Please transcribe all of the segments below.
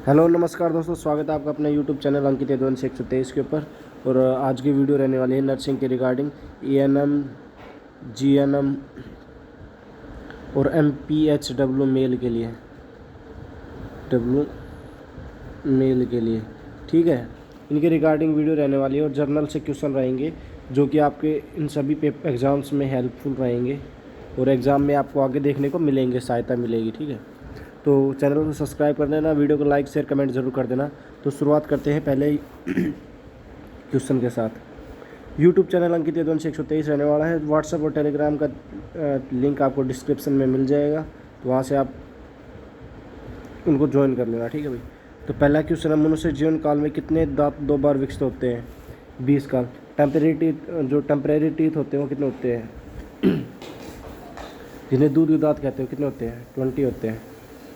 Hello नमस्कार दोस्तों, स्वागत है आपका अपने यूट्यूब चैनल अंकित यदुवंशी 123 के ऊपर। और आज की वीडियो रहने वाली है नर्सिंग के रिगार्डिंग ENM, GNM और MPHW मेल के लिए ठीक है। इनके रिगार्डिंग वीडियो रहने वाली है और जर्नल से क्वेश्चन रहेंगे जो कि आपके इन सभी एग्ज़ाम्स में हेल्पफुल रहेंगे और एग्ज़ाम में आपको आगे देखने को मिलेंगे, सहायता मिलेगी। ठीक है, तो चैनल को सब्सक्राइब कर देना, वीडियो को लाइक शेयर कमेंट ज़रूर कर देना। तो शुरुआत करते हैं पहले क्वेश्चन के साथ। यूट्यूब चैनल अंकित यदुवंशी 123 रहने वाला है। व्हाट्सएप और टेलीग्राम का लिंक आपको डिस्क्रिप्शन में मिल जाएगा, तो वहाँ से आप उनको ज्वाइन कर लेना। ठीक है भाई। तो पहला क्वेश्चन है, मनुष्य जीवन काल में कितने दांत 2 बार विकसित होते हैं? 20 काल। टेम्परेरी टीथ होते हैं वो कितने होते हैं? जिन्हें दूध के दांत कहते हैं कितने होते हैं? 20 होते हैं।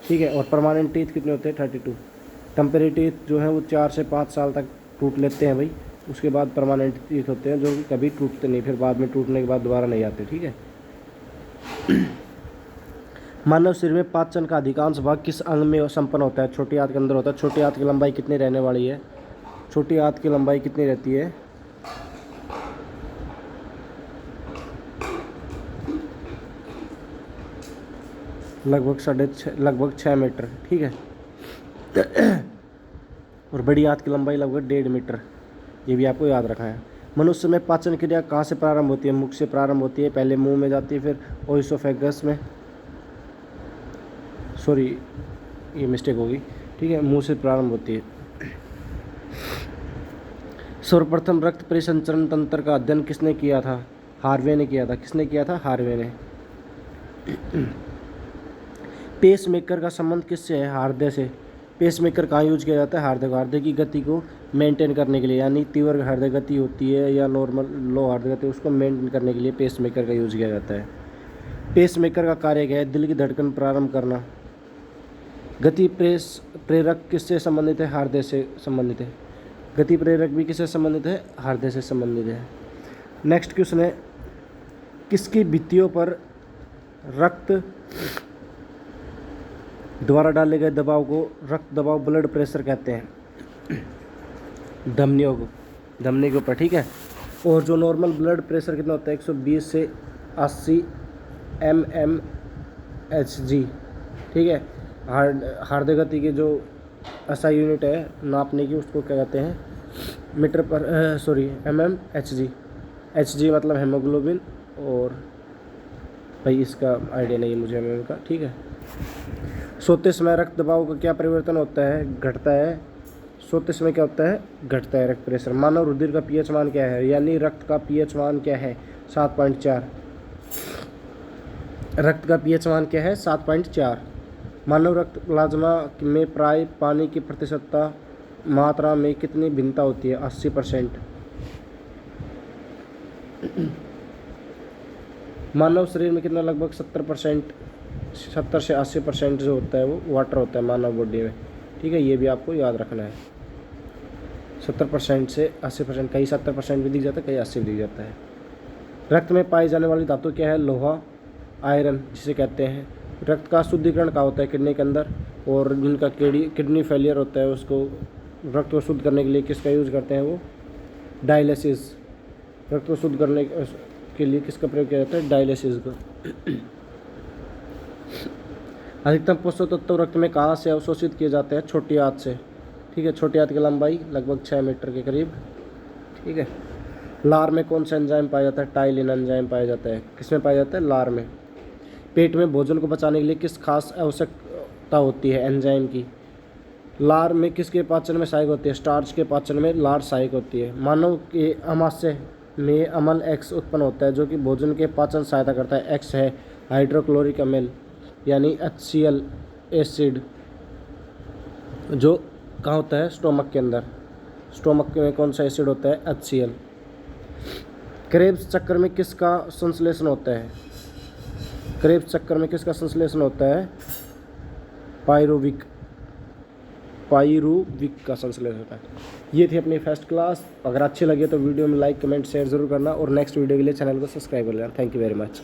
ठीक है। और परमानेंट टीथ कितने होते हैं? 32। टेम्परेरी टीथ जो है वो 4 से 5 साल तक टूट लेते हैं भाई। उसके बाद परमानेंट टीथ होते हैं जो कभी टूटते नहीं, फिर बाद में टूटने के बाद दोबारा नहीं आते। ठीक है। मानव शरीर में पाचन का अधिकांश भाग किस अंग में संपन्न होता है? छोटी आंत के अंदर होता है। छोटी आंत की लंबाई कितनी रहने वाली है? छोटी आंत की लंबाई कितनी रहती है? लगभग 6 मीटर। ठीक है। और बड़ी आंत की लंबाई लगभग 1.5 मीटर। ये भी आपको याद रखना है। मनुष्य में पाचन क्रिया कहाँ से प्रारंभ होती है? मुख से प्रारंभ होती है, पहले मुंह में जाती है, फिर ओइसोफेगस में, सॉरी ये मिस्टेक होगी। ठीक है, मुंह से प्रारंभ होती है। सर्वप्रथम रक्त परिसंचरण तंत्र का अध्ययन किसने किया था? हार्वे ने किया था। किसने किया था? हार्वे ने। पेस मेकर का संबंध किससे है? हृदय से। पेस मेकर कहाँ यूज किया जाता है? हृदय की गति को मेंटेन करने के लिए, यानी तीव्र हृदय गति होती है या नॉर्मल लो हृदय गति, उसको मेंटेन करने के लिए पेस मेकर का यूज किया जाता है। पेस मेकर का कार्य क्या है? दिल की धड़कन प्रारंभ करना। गति प्रेरक किससे संबंधित है? हृदय से संबंधित है। गति प्रेरक भी किससे संबंधित है? हृदय से संबंधित है। नेक्स्ट क्वेश्चन है, किसकी भित्तियों पर रक्त द्वारा डाले गए दबाव को रक्त दबाव ब्लड प्रेशर कहते हैं? धमनियों के ऊपर। ठीक है। और जो नॉर्मल ब्लड प्रेशर कितना होता है? 120 से 80 mmHg। ठीक है। हृदय गति की जो ऐसा यूनिट है नापने की, उसको क्या कहते हैं? मीटर पर mmHg। Hg मतलब हेमोग्लोबिन, और भाई इसका आइडिया नहीं है मुझे mm का। ठीक है। सोते समय रक्त दबाव का क्या परिवर्तन होता है? घटता है। सोते समय क्या होता है? घटता है रक्त प्रेशर। मानव रुधिर का pH मान क्या है? यानी रक्त का pH मान क्या है? 7.4। रक्त का pH मान क्या है? 7.4। मानव रक्त प्लाज्मा में प्राय पानी की प्रतिशतता मात्रा में कितनी भिन्नता होती है? 80%। मानव शरीर में कितना? लगभग 70 से 80% जो होता है वो वाटर होता है मानव बॉडी में। ठीक है, ये भी आपको याद रखना है। 70% से 80%, कहीं 70% भी दिख जाता है, कहीं 80 भी दिख जाता है। रक्त में पाई जाने वाली धातु क्या है? लोहा, आयरन जिसे कहते हैं। रक्त का शुद्धिकरण कहाँ होता है? किडनी के अंदर। और जिनका किडनी फेलियर होता है उसको रक्त को शुद्ध करने के लिए किसका यूज़ करते हैं? वो डायलिसिस। रक्त को शुद्ध करने के लिए किसका प्रयोग किया जाता है? डायलिसिस का। अधिकतम पोषक तत्व रक्त में कहाँ से अवशोषित किए जाते हैं? छोटी आंत से। ठीक है। छोटी आंत की लंबाई लगभग 6 मीटर के करीब। ठीक है। लार में कौन सा एंजाइम पाया जाता है? टाइलिन एंजाइम पाया जाता है। किसमें पाया जाता है? लार में। पेट में भोजन को पचाने के लिए किस खास आवश्यकता होती है एंजाइम की? लार में किसके पाचन में सहायक होती है? स्टार्च के पाचन में लार सहायक होती है। मानव के आमाशय में अम्ल X उत्पन्न होता है जो कि भोजन के पाचन सहायता करता है। X है हाइड्रोक्लोरिक अम्ल, यानी HCl एसिड, जो कहाँ होता है? स्टोमक के अंदर। स्टोमक में कौन सा एसिड होता है? HCl। क्रेब्स चक्कर में किसका संश्लेषण होता है? क्रेब्स चक्कर में किसका संश्लेषण होता है? पायरुविक का संश्लेषण होता है। ये थी अपनी फर्स्ट क्लास। अगर अच्छी लगे तो वीडियो में लाइक कमेंट शेयर जरूर करना, और नेक्स्ट वीडियो के लिए चैनल को सब्सक्राइब कर लेना। Thank you very much.